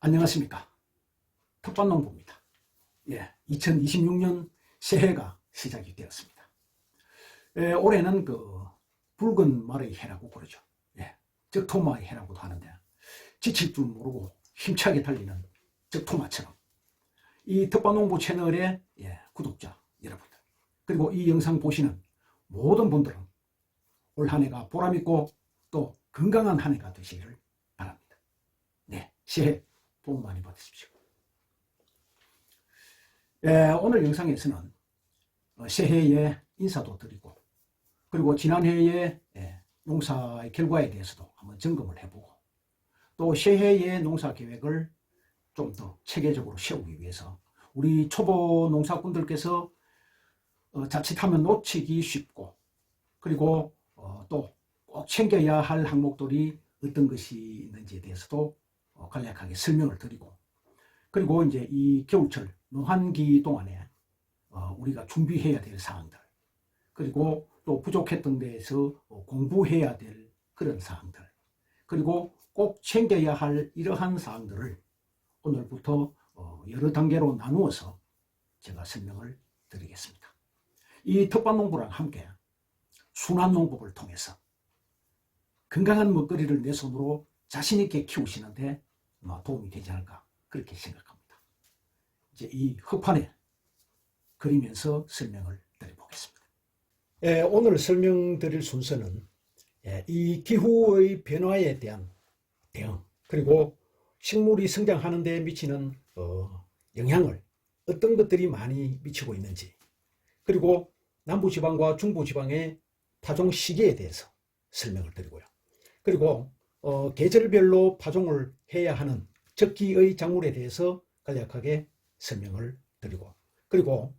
안녕하십니까. 텃밭농부입니다. 2026년 새해가 시작이 되었습니다. 올해는 붉은 말의 해라고 그러죠. 적토마의 해라고도 하는데 지칠 줄 모르고 힘차게 달리는 적토마처럼 이 텃밭농부 채널의 구독자 여러분들, 그리고 이 영상 보시는 모든 분들은 올 한 해가 보람있고 또 건강한 한 해가 되시기를 바랍니다. 새해 복 많이 받으십시오. 오늘 영상에서는 새해에 인사도 드리고, 그리고 지난해의 농사의 결과에 대해서도 한번 점검을 해보고, 또 새해의 농사 계획을 좀 더 체계적으로 세우기 위해서 우리 초보 농사꾼들께서 자칫하면 놓치기 쉽고, 그리고 또 꼭 챙겨야 할 항목들이 어떤 것이 있는지에 대해서도 간략하게 설명을 드리고, 그리고 이제 이 겨울철 농한기 동안에 우리가 준비해야 될 사항들, 그리고 또 부족했던 데에서 공부해야 될 그런 사항들, 그리고 꼭 챙겨야 할 이러한 사항들을 오늘부터 여러 단계로 나누어서 제가 설명을 드리겠습니다. 이 텃밭농부랑 함께 순환농법을 통해서 건강한 먹거리를 내 손으로 자신있게 키우시는데 도움이 되지 않을까, 그렇게 생각합니다. 이제 이 흙판에 그리면서 설명을 드려보겠습니다. 오늘 설명드릴 순서는 이 기후의 변화에 대한 대응, 그리고 식물이 성장하는 데 미치는 영향을 어떤 것들이 많이 미치고 있는지, 그리고 남부지방과 중부지방의 파종 시기에 대해서 설명을 드리고요. 그리고 계절별로 파종을 해야 하는 적기의 작물에 대해서 간략하게 설명을 드리고, 그리고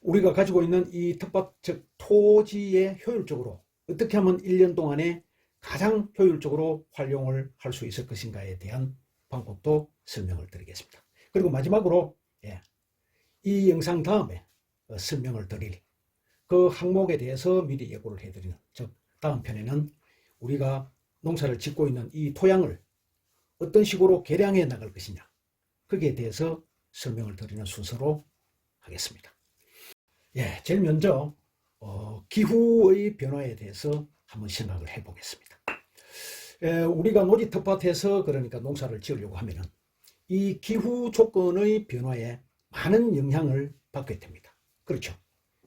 우리가 가지고 있는 이 텃밭, 즉 토지에 효율적으로 어떻게 하면 1년 동안에 가장 효율적으로 활용을 할 수 있을 것인가에 대한 방법도 설명을 드리겠습니다. 그리고 마지막으로 이 영상 다음에 설명을 드릴 그 항목에 대해서 미리 예고를 해드리는, 즉 다음 편에는 우리가 농사를 짓고 있는 이 토양을 어떤 식으로 개량해 나갈 것이냐, 거기에 대해서 설명을 드리는 순서로 하겠습니다. 제일 먼저 기후의 변화에 대해서 한번 생각을 해보겠습니다. 우리가 노지 텃밭에서 그러니까 농사를 지으려고 하면은 이 기후 조건의 변화에 많은 영향을 받게 됩니다. 그렇죠.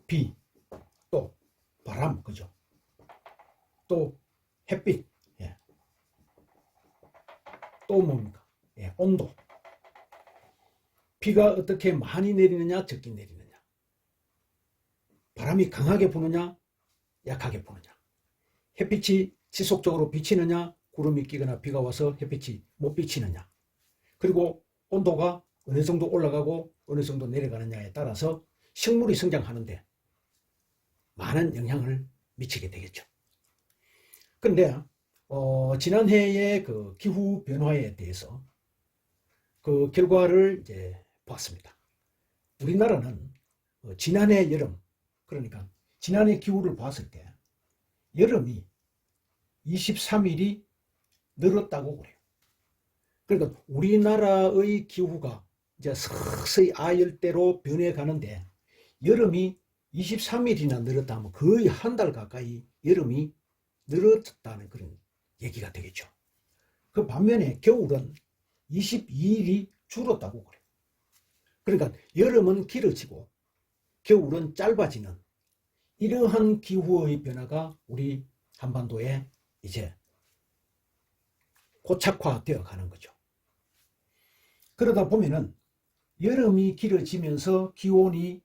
비, 또 바람, 그죠. 또 햇빛, 또 뭡니까? 온도. 비가 어떻게 많이 내리느냐, 적게 내리느냐, 바람이 강하게 부느냐, 약하게 부느냐, 햇빛이 지속적으로 비치느냐, 구름이 끼거나 비가 와서 햇빛이 못 비치느냐, 그리고 온도가 어느 정도 올라가고 어느 정도 내려가느냐에 따라서 식물이 성장하는데 많은 영향을 미치게 되겠죠. 그런데 지난해의 그 기후 변화에 대해서 그 결과를 이제 봤습니다. 우리나라는 지난해 여름, 그러니까 지난해 기후를 봤을 때 여름이 23일이 늘었다고 그래요. 그러니까 우리나라의 기후가 이제 서서히 아열대로 변해가는데 여름이 23일이나 늘었다 하면 거의 한 달 가까이 여름이 늘었다는 그런 얘기가 되겠죠. 그 반면에 겨울은 22일이 줄었다고 그래요. 그러니까 여름은 길어지고 겨울은 짧아지는 이러한 기후의 변화가 우리 한반도에 이제 고착화되어 가는 거죠. 그러다 보면은 여름이 길어지면서 기온이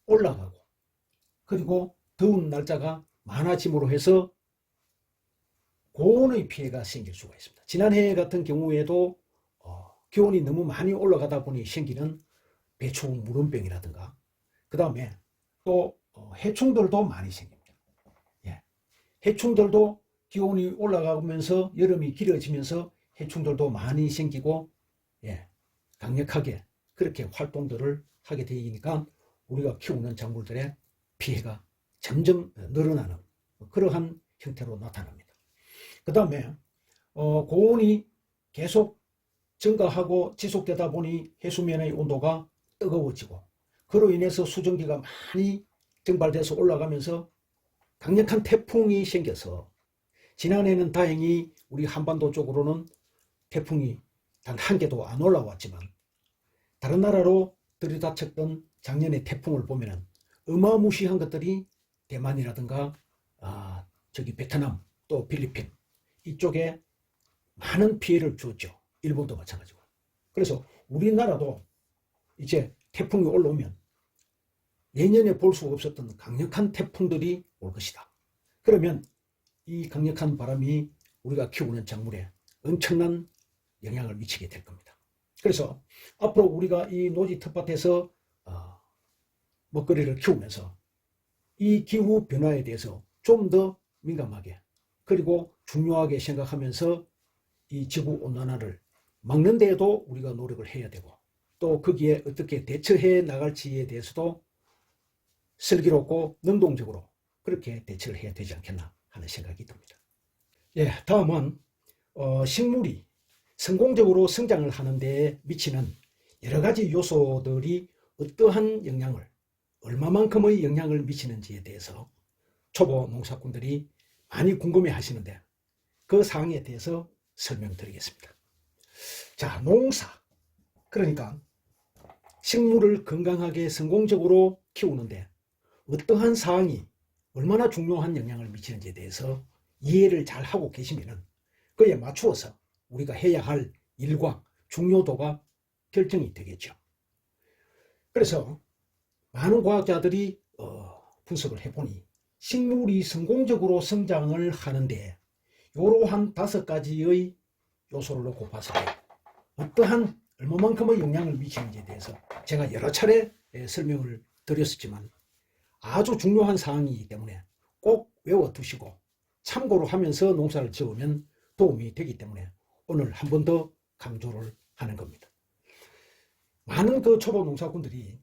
올라가고, 그리고 더운 날짜가 많아짐으로 해서 고온의 피해가 생길 수가 있습니다. 지난해 같은 경우에도 기온이 너무 많이 올라가다 보니 생기는 배추 무름병이라든가, 그 다음에 또 해충들도 많이 생깁니다. 해충들도 기온이 올라가면서 여름이 길어지면서 해충들도 많이 생기고 강력하게 그렇게 활동들을 하게 되니까 우리가 키우는 작물들의 피해가 점점 늘어나는 그러한 형태로 나타납니다. 그 다음에 고온이 계속 증가하고 지속되다 보니 해수면의 온도가 뜨거워지고 그로 인해서 수증기가 많이 증발돼서 올라가면서 강력한 태풍이 생겨서 지난해는 다행히 우리 한반도 쪽으로는 태풍이 단 한 개도 안 올라왔지만 다른 나라로 들이닥쳤던 작년의 태풍을 보면 어마무시한 것들이 대만이라든가 저기 베트남 또 필리핀 이쪽에 많은 피해를 주었죠. 일본도 마찬가지고. 그래서 우리나라도 이제 태풍이 올라오면 예년에 볼 수 없었던 강력한 태풍들이 올 것이다. 그러면 이 강력한 바람이 우리가 키우는 작물에 엄청난 영향을 미치게 될 겁니다. 그래서 앞으로 우리가 이 노지 텃밭에서 먹거리를 키우면서 이 기후 변화에 대해서 좀 더 민감하게 그리고 중요하게 생각하면서 이 지구 온난화를 막는 데에도 우리가 노력을 해야 되고 또 거기에 어떻게 대처해 나갈지에 대해서도 슬기롭고 능동적으로 그렇게 대처를 해야 되지 않겠나 하는 생각이 듭니다. 예, 다음은 식물이 성공적으로 성장을 하는 데 미치는 여러 가지 요소들이 어떠한 영향을 얼마만큼의 영향을 미치는지에 대해서 초보 농사꾼들이 많이 궁금해 하시는데 그 사항에 대해서 설명드리겠습니다. 자, 농사 그러니까 식물을 건강하게 성공적으로 키우는데 어떠한 사항이 얼마나 중요한 영향을 미치는지에 대해서 이해를 잘 하고 계시면 그에 맞추어서 우리가 해야 할 일과 중요도가 결정이 되겠죠. 그래서 많은 과학자들이 분석을 해보니 식물이 성공적으로 성장을 하는데 이러한 5가지의 요소를 놓고 봤을 때 어떠한 얼마만큼의 영향을 미치는지에 대해서 제가 여러 차례 설명을 드렸었지만 아주 중요한 사항이기 때문에 꼭 외워두시고 참고로 하면서 농사를 지으면 도움이 되기 때문에 오늘 한 번 더 강조를 하는 겁니다. 많은 초보 농사꾼들이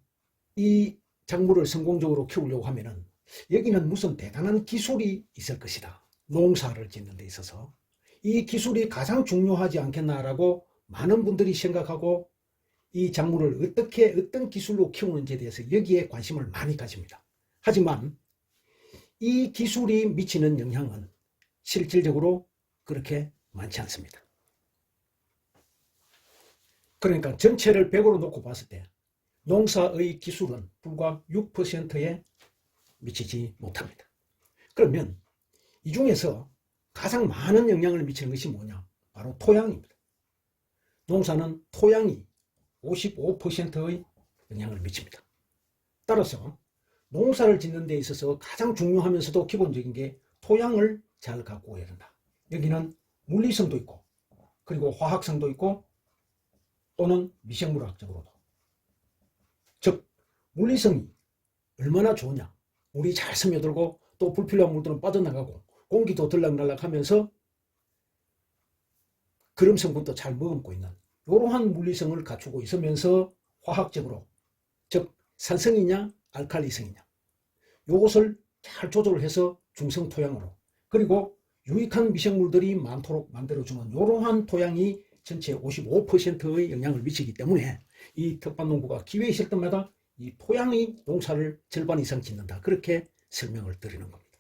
이 작물을 성공적으로 키우려고 하면은 여기는 무슨 대단한 기술이 있을 것이다. 농사를 짓는 데 있어서 이 기술이 가장 중요하지 않겠나라고 많은 분들이 생각하고 이 작물을 어떻게 어떤 기술로 키우는지에 대해서 여기에 관심을 많이 가집니다. 하지만 이 기술이 미치는 영향은 실질적으로 그렇게 많지 않습니다. 그러니까 전체를 100으로 놓고 봤을 때 농사의 기술은 불과 6%에 미치지 못합니다. 그러면 이 중에서 가장 많은 영향을 미치는 것이 뭐냐? 바로 토양입니다. 농사는 토양이 55%의 영향을 미칩니다. 따라서 농사를 짓는 데 있어서 가장 중요하면서도 기본적인 게 토양을 잘 가꾸어야 된다. 여기는 물리성도 있고 그리고 화학성도 있고 또는 미생물학적으로도. 즉 물리성이 얼마나 좋으냐. 물이 잘 스며들고 또 불필요한 물들은 빠져나가고 공기도 들락날락 하면서 그름 성분도 잘 머금고 있는 이러한 물리성을 갖추고 있으면서 화학적으로 즉 산성이냐 알칼리성이냐 이것을 잘 조절을 해서 중성 토양으로 그리고 유익한 미생물들이 많도록 만들어주는 이러한 토양이 전체 55%의 영향을 미치기 때문에 이 텃밭농부가 기회 있을 때마다 이 토양이 농사를 절반 이상 짓는다. 그렇게 설명을 드리는 겁니다.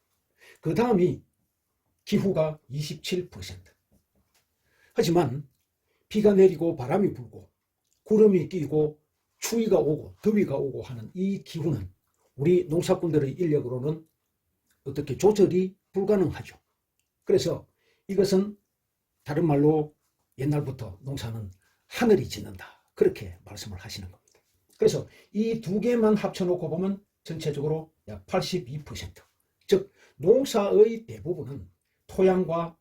그 다음이 기후가 27%. 하지만 비가 내리고 바람이 불고 구름이 끼고 추위가 오고 더위가 오고 하는 이 기후는 우리 농사꾼들의 인력으로는 어떻게 조절이 불가능하죠. 그래서 이것은 다른 말로 옛날부터 농사는 하늘이 짓는다. 그렇게 말씀을 하시는 겁니다. 그래서 이 두 개만 합쳐놓고 보면 전체적으로 약 82%. 즉 농사의 대부분은 토양과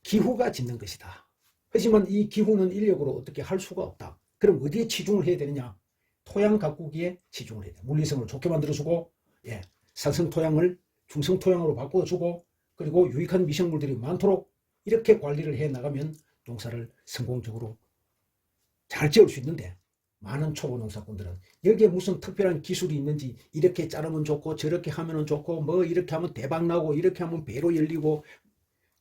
기후가 짓는 것이다. 하지만 이 기후는 인력으로 어떻게 할 수가 없다. 그럼 어디에 치중을 해야 되느냐? 토양 가꾸기에 치중을 해야 돼. 물리성을 좋게 만들어주고 산성 토양을 중성 토양으로 바꿔주고 그리고 유익한 미생물들이 많도록 이렇게 관리를 해 나가면 농사를 성공적으로 잘 지을 수 있는데 많은 초보 농사꾼들은 여기에 무슨 특별한 기술이 있는지 이렇게 자르면 좋고 저렇게 하면 좋고 뭐 이렇게 하면 대박 나고 이렇게 하면 배로 열리고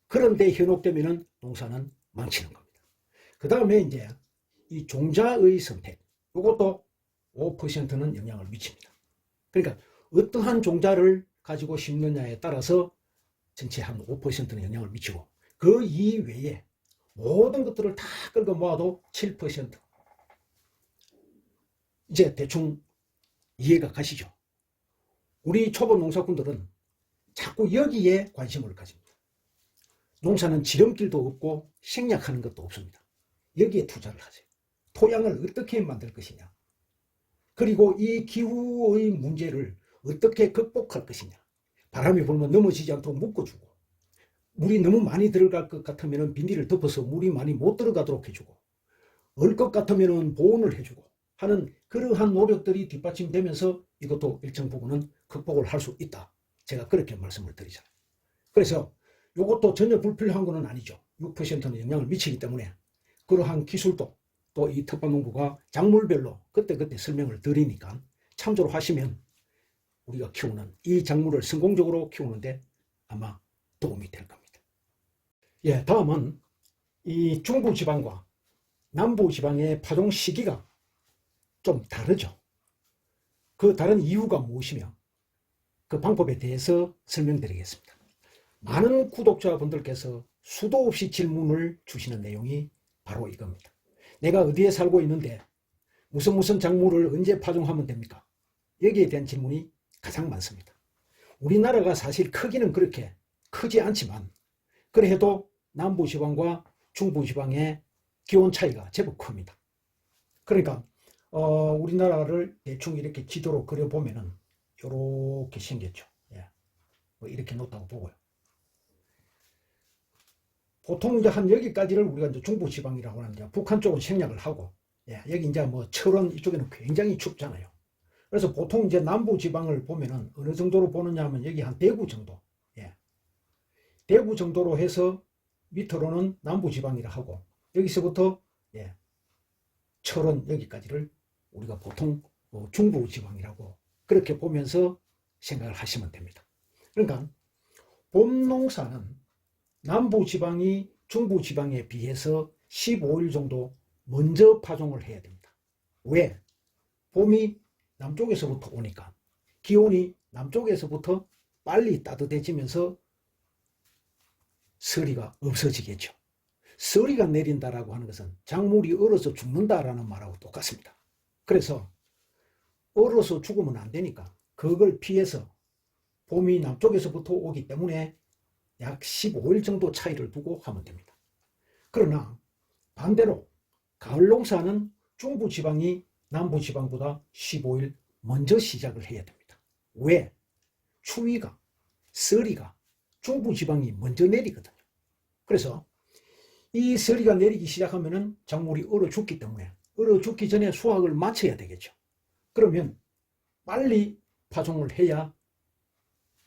그런데 현혹되면 농사는 망치는 겁니다. 그 다음에 이제 이 종자의 선택, 이것도 5%는 영향을 미칩니다. 그러니까 어떠한 종자를 가지고 심느냐에 따라서 전체 한 5%는 영향을 미치고, 그 이외에 모든 것들을 다 끌고 모아도 7%. 이제 대충 이해가 가시죠? 우리 초보 농사꾼들은 자꾸 여기에 관심을 가집니다. 농사는 지름길도 없고 생략하는 것도 없습니다. 여기에 투자를 하세요. 토양을 어떻게 만들 것이냐, 그리고 이 기후의 문제를 어떻게 극복할 것이냐, 바람이 불면 넘어지지 않도록 묶어주고, 물이 너무 많이 들어갈 것 같으면 비닐을 덮어서 물이 많이 못 들어가도록 해주고, 얼 것 같으면 보온을 해주고 하는 그러한 노력들이 뒷받침되면서 이것도 일정 부분은 극복을 할 수 있다. 제가 그렇게 말씀을 드리잖아요. 그래서 이것도 전혀 불필요한 것은 아니죠. 6%는 영향을 미치기 때문에 그러한 기술도 또 이 텃밭농부가 작물별로 그때그때 설명을 드리니까 참조를 하시면 우리가 키우는 이 작물을 성공적으로 키우는데 아마 도움이 될 겁니다. 예, 다음은 이 중부지방과 남부지방의 파종 시기가 좀 다르죠. 그 다른 이유가 무엇이며 그 방법에 대해서 설명드리겠습니다. 많은 구독자분들께서 수도 없이 질문을 주시는 내용이 바로 이겁니다. 내가 어디에 살고 있는데 무슨 작물을 언제 파종하면 됩니까? 여기에 대한 질문이 가장 많습니다. 우리나라가 사실 크기는 그렇게 크지 않지만 그래도 남부지방과 중부지방의 기온 차이가 제법 큽니다. 그러니까 우리나라를 대충 이렇게 지도로 그려보면은 이렇게 생겼죠. 예. 뭐 이렇게 놓다고 보고요. 보통 이제 한 여기까지를 우리가 이제 중부지방이라고 하는데 북한 쪽은 생략을 하고, 예, 여기 이제 뭐 철원 이쪽에는 굉장히 춥잖아요. 그래서 보통 이제 남부지방을 보면은 어느 정도로 보느냐 하면 여기 한 대구 정도, 예, 대구 정도로 해서 밑으로는 남부지방이라 하고 여기서부터 예, 철원 여기까지를 우리가 보통 중부지방이라고 그렇게 보면서 생각을 하시면 됩니다. 그러니까 봄농사는 남부지방이 중부지방에 비해서 15일 정도 먼저 파종을 해야 됩니다. 왜? 봄이 남쪽에서부터 오니까 기온이 남쪽에서부터 빨리 따뜻해지면서 서리가 없어지겠죠. 서리가 내린다라고 하는 것은 작물이 얼어서 죽는다라는 말하고 똑같습니다. 그래서 얼어서 죽으면 안 되니까 그걸 피해서 봄이 남쪽에서부터 오기 때문에 약 15일 정도 차이를 두고 하면 됩니다. 그러나 반대로 가을 농사는 중부지방이 남부지방보다 15일 먼저 시작을 해야 됩니다. 왜? 추위가, 서리가 중부지방이 먼저 내리거든요. 그래서 이 서리가 내리기 시작하면 작물이 얼어 죽기 때문에 얼어 죽기 전에 수확을 마쳐야 되겠죠. 그러면 빨리 파종을 해야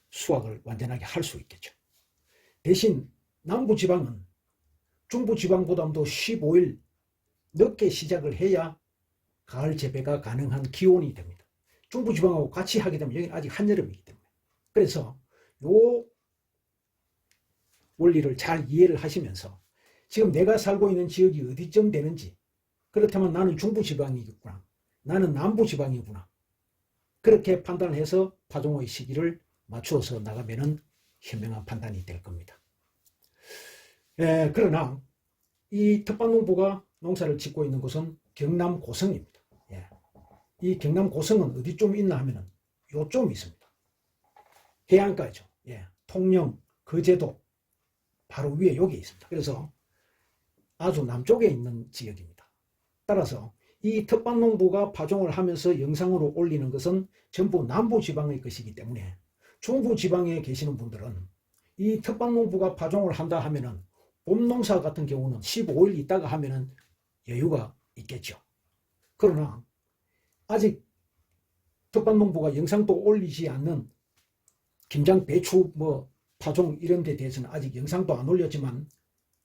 수확을 완전하게 할 수 있겠죠. 대신 남부지방은 중부지방보다도 15일 늦게 시작을 해야 가을 재배가 가능한 기온이 됩니다. 중부지방하고 같이 하게 되면 여기는 아직 한여름이기 때문에. 그래서 요 원리를 잘 이해를 하시면서 지금 내가 살고 있는 지역이 어디쯤 되는지, 그렇다면 나는 중부지방이겠구나, 나는 남부지방이구나, 그렇게 판단해서 파종의 시기를 맞추어서 나가면 현명한 판단이 될 겁니다. 그러나 이 텃밭농부가 농사를 짓고 있는 곳은 경남 고성입니다. 이 경남 고성은 어디쯤 있나 하면은 요쯤 있습니다. 해안가죠. 통영, 거제도 바로 위에 여기 있습니다. 그래서 아주 남쪽에 있는 지역입니다. 따라서 이 텃밭농부가 파종을 하면서 영상으로 올리는 것은 전부 남부지방의 것이기 때문에 중부지방에 계시는 분들은 이 텃밭농부가 파종을 한다 하면은 봄농사 같은 경우는 15일 있다가 하면은 여유가 있겠죠. 그러나 아직 텃밭농부가 영상도 올리지 않는 김장, 배추, 파종 이런 데 대해서는 아직 영상도 안 올렸지만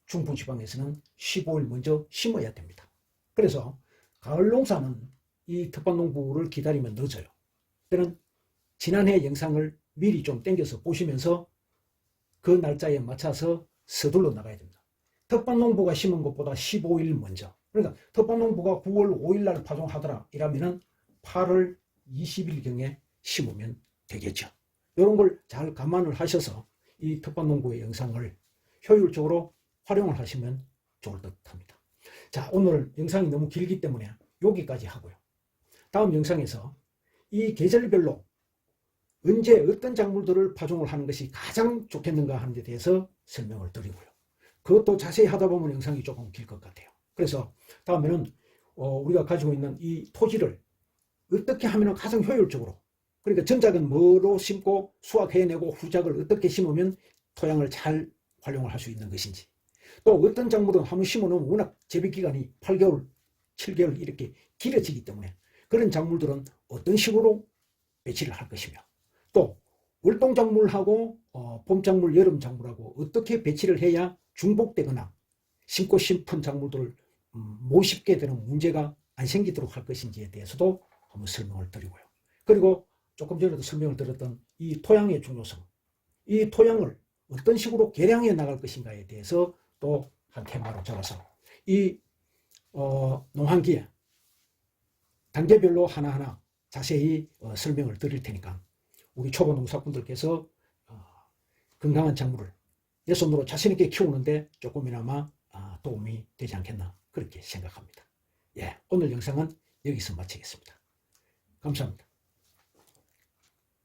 중부지방에서는 15일 먼저 심어야 됩니다. 그래서 가을 농사는 이 텃밭농부를 기다리면 늦어요. 때는 지난해 영상을 미리 좀 당겨서 보시면서 그 날짜에 맞춰서 서둘러 나가야 됩니다. 텃밭농부가 심은 것보다 15일 먼저, 그러니까 텃밭농부가 9월 5일 날 파종하더라 이러면은 8월 20일경에 심으면 되겠죠. 이런 걸 잘 감안을 하셔서 이 텃밭농부의 영상을 효율적으로 활용을 하시면 좋을 듯 합니다. 자, 오늘 영상이 너무 길기 때문에 여기까지 하고요. 다음 영상에서 이 계절별로 언제 어떤 작물들을 파종을 하는 것이 가장 좋겠는가 하는 데 대해서 설명을 드리고요. 그것도 자세히 하다 보면 영상이 조금 길 것 같아요. 그래서 다음에는 우리가 가지고 있는 이 토지를 어떻게 하면 가장 효율적으로, 그러니까 전작은 뭐로 심고 수확해내고 후작을 어떻게 심으면 토양을 잘 활용을 할 수 있는 것인지, 또 어떤 작물은 한번 심어놓으면 워낙 재배기간이 8개월, 7개월 이렇게 길어지기 때문에 그런 작물들은 어떤 식으로 배치를 할 것이며, 또 월동작물하고 봄작물, 여름작물하고 어떻게 배치를 해야 중복되거나 심고 싶은 작물들을 못 심게 되는 문제가 안 생기도록 할 것인지에 대해서도 한번 설명을 드리고요. 그리고 조금 전에도 설명을 드렸던 이 토양의 중요성, 이 토양을 어떤 식으로 개량해 나갈 것인가에 대해서 또 한 테마로 잡아서 이 농한기에 단계별로 하나하나 자세히 설명을 드릴 테니까 우리 초보 농사꾼들께서 건강한 작물을 내 손으로 자신 있게 키우는데 조금이나마 도움이 되지 않겠나 그렇게 생각합니다. 예, 오늘 영상은 여기서 마치겠습니다. 감사합니다.